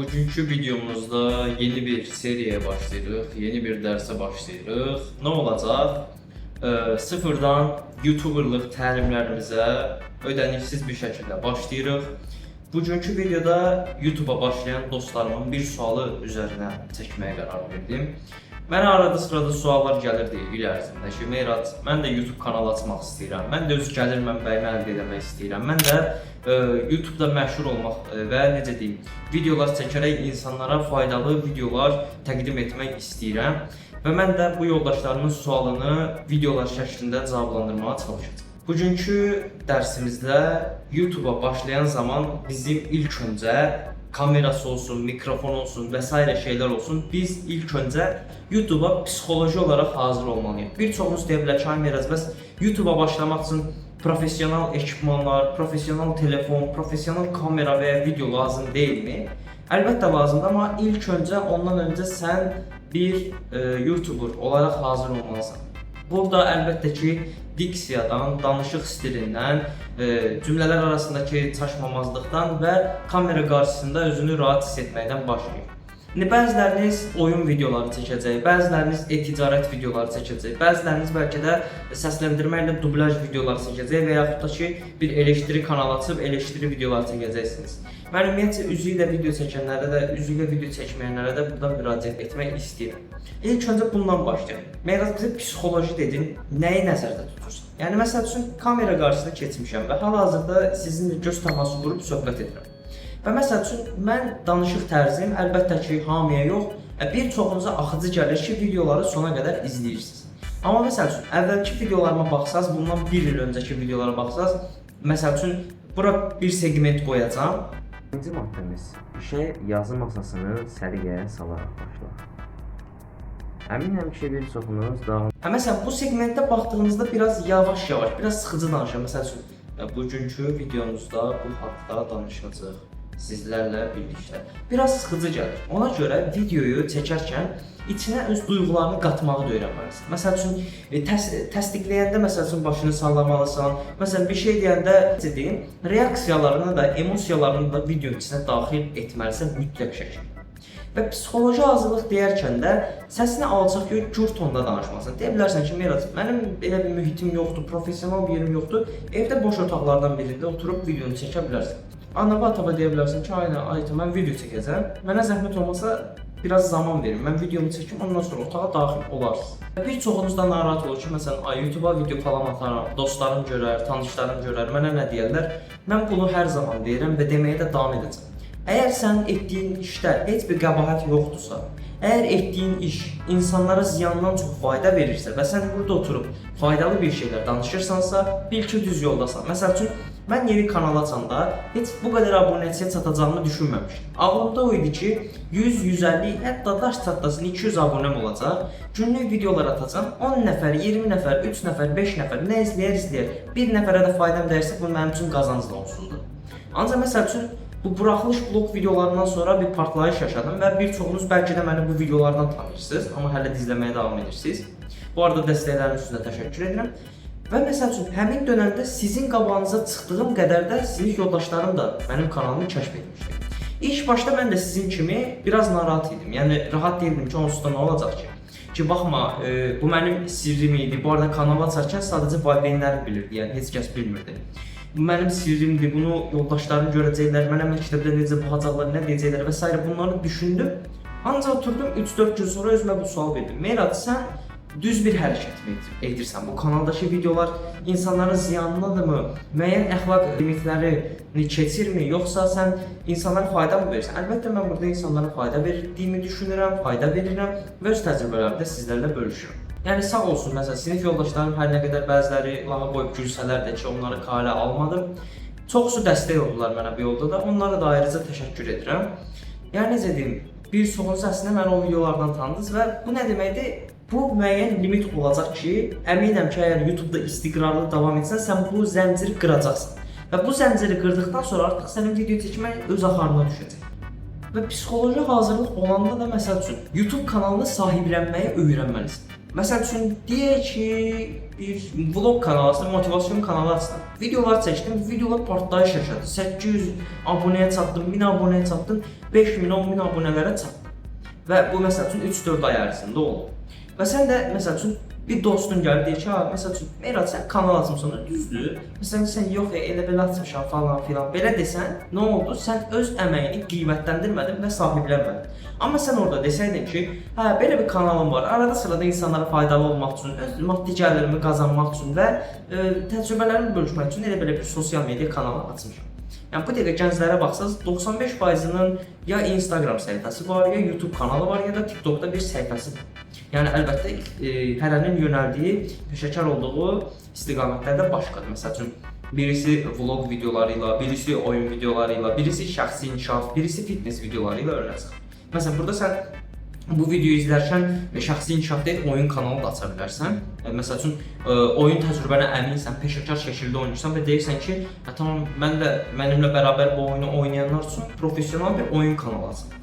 Bugünkü videomuzda yeni bir seriye başlayırıq, yeni bir dərsə başlayırıq. Nə olacaq? Sıfırdan YouTuberlıq təlimlərimizə ödəniksiz bir şəkildə başlayırıq. Bugünkü videoda YouTube'a başlayan dostlarımın bir sualı üzərinə çəkməyə qərar verdim. Mənə arada sırada suallar gəlirdi il ərzində ki, Meyrat, mən də YouTube kanalı açmaq istəyirəm, mən də öz gəlir mənbəyimi əldə etmək istəyirəm, mən də YouTube'da məşhur olmaq və necə deyim, videolar çəkərək insanlara faydalı videolar təqdim etmək istəyirəm və mən də bu yoldaşlarımın sualını videolar şəklində cavablandırmağa çalışacağam. Bugünkü dərsimizdə YouTube'a başlayan zaman bizim ilk öncə kamerası olsun, mikrofon olsun və s. şeylər olsun, biz ilk öncə YouTube'a psixoloji olaraq hazır olmalıyıq. Bir çoxunuz deyə bilər ki, Meyraz, bəs YouTube'a başlamaq üçün profesional ekipmanlar, profesional telefon, profesional kamera və ya video lazım deyilmi? Əlbəttə lazımdır, amma ilk öncə ondan öncə sən bir YouTuber olaraq hazır olmalısan. Burada əlbəttə ki, diksiyadan, danışıq stilindən, cümlələr arasındakı çaşmamazlıqdan və kamera qarşısında özünü rahat hiss etməkdən başlayır. Bəziləriniz oyun videoları çəkəcək, bəziləriniz e-ticarət videoları çəkəcək, bəziləriniz bəlkə də səsləndirməklə dublaj videoları çəkəcək və yaxud da ki, bir eleştiri kanal açıb eleştiri videoları çəkəcəksiniz. Mən ümumiyyətcə üzü ilə video çəkənlərə də, üzü ilə video çəkməyənlərə də buradan müraciət etmək istəyirəm. İlk öncə bundan başlayalım. Meyraz, bizə psixoloji dedin, nəyi nəzərdə tutursan? Yəni, məsəl üçün, kamera qarşısında keçmişəm və hal-hazırda sizinlə göz təması qurub söhbət edirəm. Və məsəl üçün, mən danışıq tərzim əlbəttə ki, hamıya yox, bir çoxunuza axıcı gəlir ki, videoları sona qədər izləyirsiniz. Amma məsəl üçün, əvvəlki videolarıma baxsaz, bundan bir il öncəki videolara baxsaz, məsəl üçün, bura bir segment qoyacam. İkinci maddəmiz, işə yazı masasını səliqəyə salaraq başlar. Əminəm ki, bir çoxunuz daha... Məsələn, bu segmentdə baxdığınızda biraz yavaş-yavaş, biraz sıxıcı danışır. Məsəl üçün, bugünkü videomuzda bu haqda danışacağıq sizlərlə birlikdə. Biraz sıxıcı gəlir. Ona görə videoyu çəkərkən içinə öz duyğularını qatmağı da öyrənməlisən. Məsəl üçün, təsdiqləyəndə məsəl üçün başını sallamalısan. Məsələn, bir şey deyəndə deyim, reaksiyalarını da, emosiyalarını da videonun içinə daxil etməlisən mütləq şəkildə. Və psixoloji hazırlıq deyərkən də səsini alçaq yox, gür tonda danışmalısan. Deyə bilərsən ki, Meyraz, mənim belə bir mühitim yoxdur, professional bir yerim yoxdur. Evdə boş otaqlardan birində oturub videonu çəkə bilərsən. Ana bataba deyə bilərsən ki, ayta mən video çəkəcəm. Mənə zəhmət olmasa biraz zaman verin. Mən videomu çəkim, ondan sonra otağa daxil olarsınız. Bir çoxunuzdan narahat olur ki, məsələn, YouTube'a video falan ataram, dostlarım görər, tanışlarım görər, mənə nə deyərlər? Mən bunu hər zaman deyirəm və deməyə də davam edəcəm. Əgər sən etdiyin işdə heç bir qəbahət yoxdursa, əgər etdiyin iş insanlara ziyandan çox fayda verirsə və sən burada oturub faydalı bir şeylər danışırsansa, bil ki, düz yoldasan. Məsəl üçün, mən yeni kanal açanda heç bu qədər abunəçiyə çatacağımı düşünməmişdim. Ağlımda o idi ki, 100, 150, hətta daş çatlasın 200 abunəm olacaq, günlük videolar atacam, 10 nəfər, 20 nəfər, 3 nəfər, 5 nəfər, nə izləyər, bir nəfərə də faydam dəyərsə, bu mənim üçün qazanclı onsuzdur. Ancaq məsəl üçün, bu buraxılış blog videolarından sonra bir partlayış yaşadım və bir çoxunuz bəlkə də məni bu videolardan tanıyırsınız, amma hələ də izləməyə davam edirsiniz. Bu arada dəstəkləriniz üçün də təşəkkür edirəm. Və məsəl üçün, həmin dönəmdə sizin qabağınıza çıxdığım qədər də sinif yoldaşlarım da mənim kanalımı kəşf etmişdi. İlk başda mən də sizin kimi biraz narahat idim. Yəni, rahat deyildim ki, onsuz da nə olacaq ki? Ki, baxma, bu mənim sirrim idi. Bu arada kanalı açarkən sadəcə valideynlərim bilirdi, yəni heç kəs bilmirdi. Bu mənim sirrimdir, bunu yoldaşlarım görəcəklər, mənə məktəbdə necə baxacaqlar, nə deyəcəklər və s. bunları düşündüm. Ancaq oturdum 3-4 gün sonra özümə bu sual verdim. Meyrat, sən düz bir hərəkət edirsən. Bu kanaldakı videolar insanlara ziyanlıdırmı? Müəyyən əxlaq limitlərini keçirmi? Yoxsa sən insanlara fayda mı verirsən? Əlbəttə, mən burada insanlara fayda verdiyimi düşünürəm, fayda verirəm və öz təcrübələrimi də sizlərlə bölüşürəm. Yəni, sağ olsun, məsələn, sinif yoldaşlarım hər nə qədər bəziləri lağa qoyub gülsələr də ki, onları qalə almadım. Çoxsu dəstək oldular mənə bu yolda da, onlara da ayrıca təşəkkür edirəm. Yəni, necə deyim, bir çoxunuz əslində məni o videolardan tanıdınız və bu nə deməkdir? Bu müəyyən limit olacaq ki, əminəm ki, əgər YouTube'da istiqrarlı davam etsən, sən bu zənciri qıracaqsan. Və bu zənciri qırdıqdan sonra artıq sənin video çəkmək öz axarına düşəcək. Və psixoloji hazırlıq olanda da məsəl üçün, YouTube kanalını sahiblənməyi öyrənməlisən. Məsəl üçün deyək ki, bir vlog kanalı açdım, motivasyon kanalı açdım. Videolar çəkdim, videolar partlayış yaşadı. 800 abunəyə çatdım, 1000 abunəyə çatdım, 5000, 10000 abunələrə çatdım. Və bu məsəl üçün 3-4 ay ərzində oldu. Və sən də məsəl üçün bir dostun gəlir deyir ki, ha, məsəl üçün Meyrat sən kanal açmısan, düzdür? Məsələn sən yox elə belə açmışam falan filan. Belə desən, nə oldu? Sən öz əməyini qiymətləndirmədin və sahiblənmədin. Amma sən orada desəydin ki, hə, belə bir kanalım var. Arada sırada insanlara faydalı olmaq üçün, öz maddi gəlirimi qazanmaq üçün və təcrübələrimi bölüşmək üçün elə belə bir sosial media kanalı açmışam. Yəni bu dəqiqə gənclərə baxsaz 95%-ının ya Instagram səhifəsi var, ya YouTube kanalı var, ya da TikTokda bir səhifəsi var. Yəni əlbəttə hərənin yönəldiyi, peşəkar olduğu istiqamətlərdə başqadır. Məsəl üçün birisi vlog videoları ilə, birisi oyun videoları ilə, birisi şəxsi inkişaf, birisi fitness videoları ilə önə çıxır. Məsələn, burada sən bu videoyu izlərkən şəxsi inkişaf deyil, oyun kanalı da aça bilərsən. Məsəl üçün, oyun təcrübənə əminsən, peşəkar şəkildə oynayırsan və deyirsən ki, tamam, mən də mənimlə bərabər bu oyunu oynayanlar üçün professional bir oyun kanalı açım.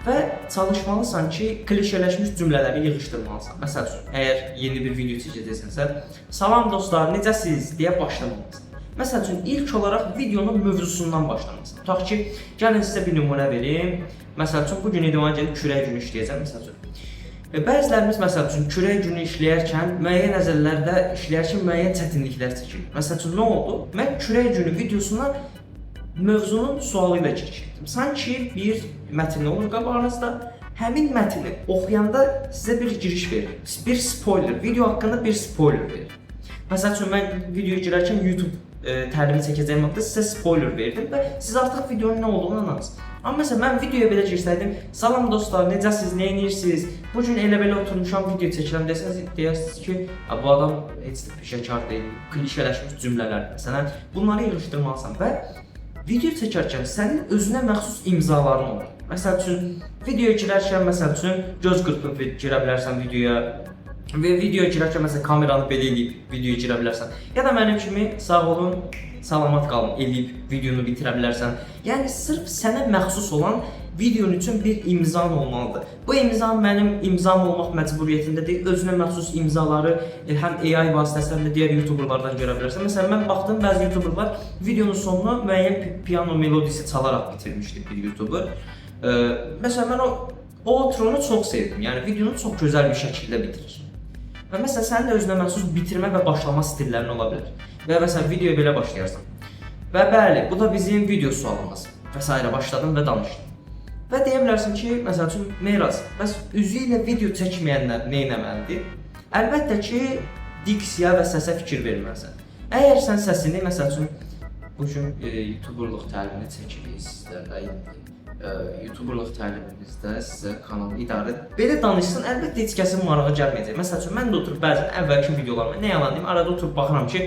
Və çalışmalısan ki, klişələşmiş cümlələri yığışdırmalısan. Məsəl üçün, əgər yeni bir video çəkəcəksənsə, salam dostlar, necəsiz deyə başlamalısan. Məsəl üçün, ilk olaraq videonun mövzusundan başlamalısın. Tutaq ki, gəlin sizə bir nümunə verim. Məsəl üçün, bugün idman gedib kürək günü işləyəcəm, məsəl üçün. Bəzilərimiz, məsəl üçün, kürək günü işləyərkən, müəyyən əzələlərdə işləyərkən müəyyən çətinliklər çəkir. Məsəl üçün, nə oldu? Mən kürək günü videosuna mövzunun sualı ilə girişdim. Sanki bir mətn olur qabağınızda, həmin mətni oxuyanda sizə bir giriş verir. Bir spoiler, video haqqında bir spoiler verir. Məsəl üçün, mən videoya girərkən YouTube təlimi çəkəcəyim vaxtda sizə spoiler verdim və siz artıq videonun nə olduğunu anladınız. Amma məsələn, mən videoya belə girsəydim, salam dostlar, necəsiz, nə edirsiniz? Bugün elə belə oturmuşam, video çəkirəm desəniz, deyərsiniz ki, bu adam heç də peşəkar deyil, klişələşmiş cümlələr, məsələn, bunları yığışdırmalısan və video çəkərkən sənin özünə məxsus imzaların olur. Məsəl üçün, videoya girərkən, məsəl üçün, göz qırpıb girə bilərsən videoya və videoya girərkən, məsələn, kameranı belə eləyib videoya girə bilərsən. Ya da mənim kimi sağ olun, salamat qalın eləyib videonu bitirə bilərsən. Yəni, sırf sənə məxsus olan videonun üçün bir imzan olmalıdır. Bu imza mənim imzam olmaq məcburiyyətində deyil, özünə məxsus imzaları həm AI vasitəsilə də digər YouTuberlardan görə bilərsən. Məsələn, mən baxdım, bəzi YouTuberlar videonun sonuna müəyyən piano melodisi çalaraq bitirmişdi bir YouTuber. Məsələn, mən o outronu çox sevdim, yəni videonu çox gözəl bir şəkildə bitirir. Və məsələn, sənin də özünə məxsus bitirmə və başlama stillərin ola bilər. Və məsələn, videoya belə başlayarsan. Və bəli, bu da bizim video sualımız. Və s. başladım və danışdım. Və deyə bilərsin ki, məsəl üçün, Meyraz, bəs üzü ilə video çəkməyənlər nə etməlidir? Əlbəttə ki, diksiya və səsə fikir verməlisən. Əgər sən səsini, məsəl üçün, bugün YouTuberluq təlimini çəkirik sizlərlə, YouTuberluq təlimimizdə sizə kanalı idarə edir. Belə danışsın, əlbəttə heç kəsin marağı gəlməyəcək. Məsəl üçün, mən də oturub bəzən əvvəlki videolarıma nə yalan deyim, arada oturub baxıram ki,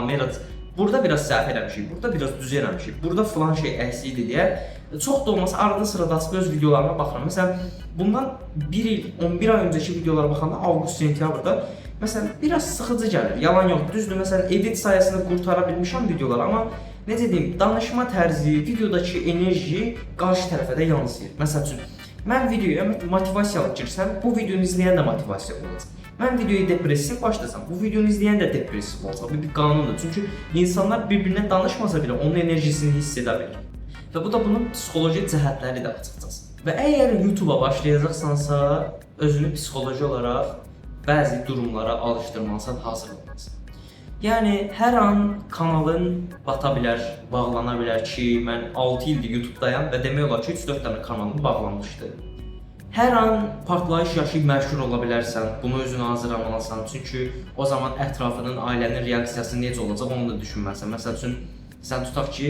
Meyraz, burada biraz səhv eləmişik, burada biraz düz eləmişik, burada filan şey əksikdir deyə çox da olmasa arada sırada açıb öz videolarıma baxıram. Məsələn, bundan 1 il, 11 ay öncəki videolara baxanda avqust-sentyabrda məsələn, biraz sıxıcı gəlir, yalan yox, düzdür, məsələn, edit sayəsində qurtara bilmişəm videoları, amma necə deyim, danışma tərzi, videodakı enerji qarşı tərəfə də yansıyır. Məsəl üçün, mən videoya motivasiyalı girsəm, bu videonu izləyən də motivasiya olacaq. Mən videoyu depressiv başlasam, bu videonu izləyən də depressiv olacaq. Bu bir qanundur. Çünki insanlar bir-birinə danışmasa belə onun enerjisini hiss edə bilir. Və bu da bunun psixoloji cəhətləri də açıqcası. Və əgər YouTube-a başlayacaqsansa, özünü psixoloji olaraq bəzi durumlara alışdırmalısan, hazırlanmalısan. Yəni, hər an kanalın bata bilər, bağlana bilər ki, mən 6 ildir YouTube-dayam və demək olar ki, 3-4 dənə kanalım bağlanmışdı. Hər an partlayış yaşayıb məşhur ola bilərsən, bunu özünə hazırlamalısan. Çünki o zaman ətrafının, ailənin reaksiyası necə olacaq, onu da düşünməlisən. Məsəl üçün, sən tutaq ki,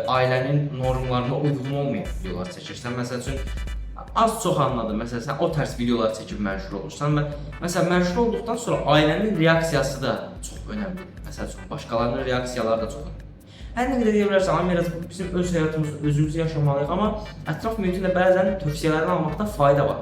ailənin normlarına uyğun olmayan videolar çəkirsən. Məsəl üçün, az-çox anladım. Məsələn, sən o tərs videolar çəkib məşhur olursan və məsələn, məşhur olduqdan sonra ailənin reaksiyası da çox önəmlidir. Məsəl üçün, başqalarının reaksiyaları da çox önəmlidir. Hər nə qədər deyə bilərsən, Meyraz, bizim öz həyatımızı özümüz yaşamalıyıq, amma ətraf mühitində bəzən tövsiyələrini almaqda fayda var.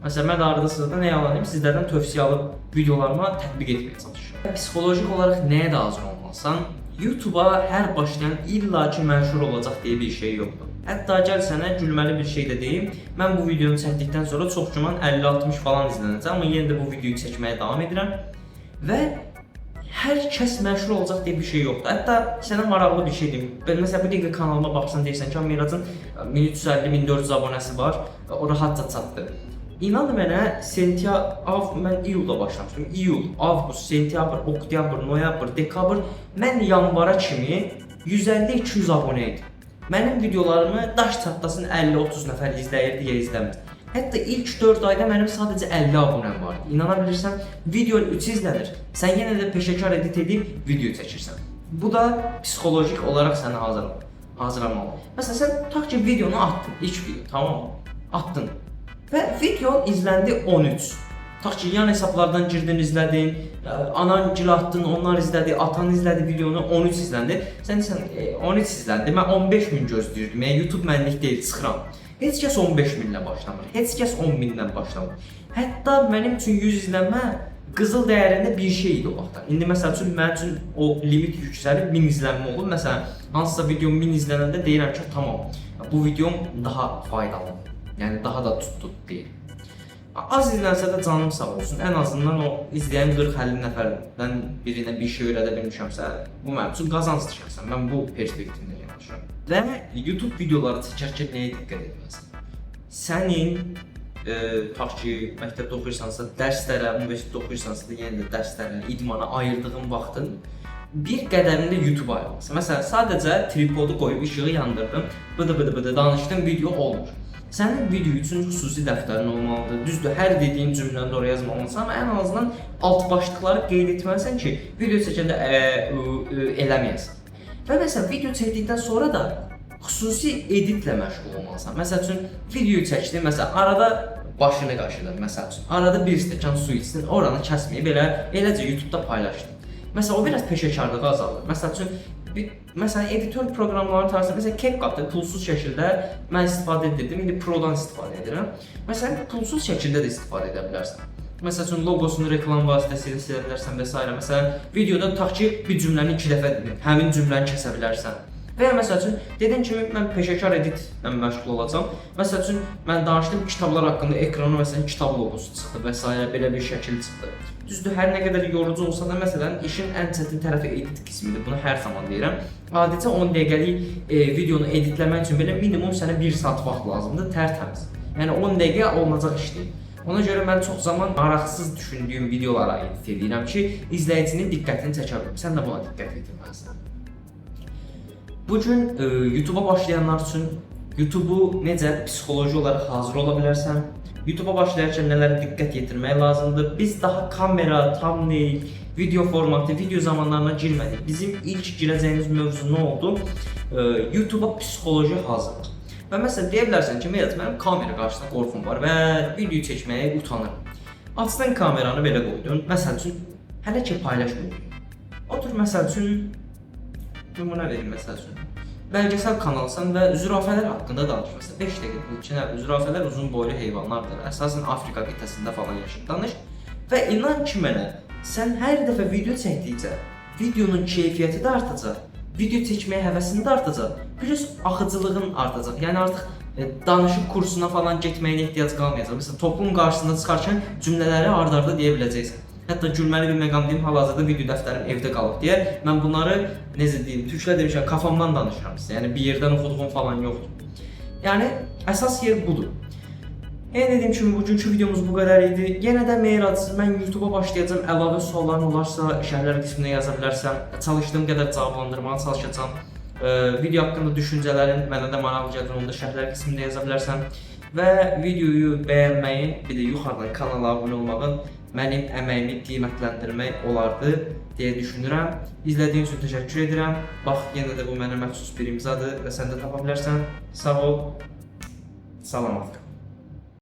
Məsələn, mən arada sırada nə yalan deyim, sizlərdən tövsiyə alıb videolarıma tətbiq etməyə çalışıram. Psixolojik olaraq nəyə də hazır olmalısan? YouTube-a hər başlayan illaki məşhur olacaq deyə bir şey yoxdur. Hətta gəl sənə gülməli bir şey də deyim. Mən bu videonu çəkdikdən sonra çox güman 50-60 falan izlənəcək, amma yenə də bu videoyu çəkməyə davam edirəm və hər kəs məşhur olacaq deyə bir şey yoxdur. Hətta sənə maraqlı bir şey deyim. Məsələn, bu dəqiqə kanalıma baxsan deyirsən ki, Miracın 1350-1400 abunəsi var, o rahatca çatdı. İnan mənə, mən iyulda başlamışdım. İyul, avqust, sentyabr, oktyabr, noyabr, dekabr, mən yanvara kimi 150-200 abunə idim. Mənim videolarımı daş çatlasın 50-30 nəfər izləyirdi ya izləmirdi. Hətta ilk 4 ayda mənim sadəcə 50 abunəm vardı. İnana bilirsən, videonun 3 izlənir. Sən yenə də peşəkar edit edib video çəkirsən. Bu da psixolojik olaraq səni hazırlamalı. Məsələn, sən tutaq ki, videonu atdın, ilk video, tamam mı? Atdın. Və videon izləndi 13. Tutaq ki, yan hesablardan girdin, izlədin, anan gil atdın, onlar izlədi, atan izlədi videonu, 13 izləndi. Sən 13 izləndi, mən 15 min gözləyirdim. Yəni YouTube mənlik deyil, çıxıram. Heç kəs 15 minlə başlamır, heç kəs 10 mindən başlamır. Hətta mənim üçün 100 izlənmə qızıl dəyərində bir şey idi o vaxtdan. İndi məsəl üçün mənim üçün o limit yüksəlib 1000 izlənmə olur. Məsələn, hansısa videom 1000 izlənəndə deyirəm ki, tamam, bu videom daha faydalı. Yəni daha da tutdu deyil. Az izlənsə də canım sağ olsun. Ən azından o izləyən 40-50 nəfərdən birinə bir şey öyrədə bilmişəmsə, bu mənim üçün qazancdır şəxsən. Mən bu perspektivdə yanaşıram. Və YouTube videoları çəkərkən nəyə diqqət etməlisən? Sənin tutaq ki, məktəbdə oxuyursansa, dərslərə, universitetdə oxuyursansa da yenə də dərslərə, idmana ayırdığın vaxtın bir qədərində YouTube ayırmalısın. Məsələn, sadəcə tripodu qoyub işığı yandırdım, bıdı danışdım, video olmur. Sənin video üçün xüsusi dəftərin olmalıdır. Düzdür, hər dediyin cümləni oraya yazmalısın, amma ən azından alt başlıqları qeyd etməlisən ki, video çəkəndə eləməyəsən. Və məsələn, video çəkdikdən sonra da xüsusi editlə məşğul olmalısan. Məsəl üçün, video çəkdin, məsələn, arada başını qaşıdın, məsəl üçün, arada bir stəkan su içdin, oranı kəsməyib, eləcə YouTube-da paylaşdın. Məsələn, o biraz peşəkarlığı azaldır. Məsəl üçün, məsələn, editor proqramlarını tarafından, məsələn, CapCut-da pulsuz şəkildə mən istifadə edirdim, indi Pro-dan istifadə edirəm. Məsələn, pulsuz şəkildə də istifadə edə bilərsən. Məsəl üçün, logosunu reklam vasitəsilə silə bilərsən və s. Məsələn, videoda tutaq ki, bir cümləni 2 dəfə dedin, həmin cümləni kəsə bilərsən. Və ya məsəl üçün, dediyim kimi, mən peşəkar editlə məşğul olacam. Məsəl üçün, mən danışdım kitablar haqqında, ekrana məsələn, kitab logosu çıxdı və s. belə bir şəkil çıxdı. Düzdür, hər nə qədər yorucu olsa da, məsələn, işin ən çətin tərəfi edit qismidir. Bunu hər zaman deyirəm. Adicə 10 dəqiqəlik videonu editləmək üçün belə minimum sənə 1 saat vaxt lazımdır, tərtəmiz. Yəni 10 dəqiqə olunacaq iş deyil. Ona görə mən çox zaman maraqsız düşündüyüm videolara edit edirəm ki, izləyicinin diqqətini çəkə bilim. Sən də buna diqqət etməlisən. Bugün YouTube-a başlayanlar üçün YouTube-u necə psixoloji olaraq hazır ola bilərsən? YouTube-a başlayarkən nələrə diqqət yetirmək lazımdır? Biz daha kamera, thumbnail, video formatı, video zamanlarına girmədik. Bizim ilk girəcəyimiz mövzu nə oldu? YouTube-a psixoloji hazırlıq. Və məsələn, deyə bilərsən ki, mənim kamera qarşısında qorxum var və video çəkməyə utanırım. Açdın kameranı belə qoydun, məsəl üçün, hələ ki paylaşmıyorum. Otur, məsəl üçün, nümunə verim, məsəl üçün. Bəlgesel kanalsan və zürafələr haqqında danışırsan. 5 dəqiqə zürafələr uzun boylu heyvanlardır. Əsasən Afrika qitəsində falan yaşayır. Danış və inan ki mənə, sən hər dəfə video çəkdikcə videonun keyfiyyəti də artacaq, video çəkməyə həvəsin də artacaq, plus axıcılığın artacaq. Yəni artıq danışıq kursuna falan getməyə ehtiyac qalmayacaq. Məsələn, toplum qarşısında çıxarkən cümlələri ard-arda deyə biləcəksən. Hətta gülməli bir məqam deyim, hal-hazırda video dəftərim evdə qalıb deyə mən bunları, necə deyim, türklər demişəm, kafamdan danışıram sizə. Yəni bir yerdən oxuduğum falan yoxdur. Yəni əsas yer budur. Yenə dediyim kimi bugünkü videomuz bu qədər idi. Yenə də Meyrac, mən YouTube-a başlayacağam. Əlavə sualların olarsa şərhlər qisminə yaza bilərsən. Çalışdığım qədər cavablandırmağa çalışacağam. Video haqqında düşüncələrin mənə də maraqlı gəlir, onu da şərhlər qismində yaza bilərsən. Və videoyu bəyənməyi, bir də yuxarıdan kanala abunə olmağın mənim əməyimi qiymətləndirmək olardı deyə düşünürəm. İzlədiyin üçün təşəkkür edirəm. Bax, yenə də bu mənə məxsus bir imzadır və sən də tapa bilərsən. Sağ ol, salamat qal.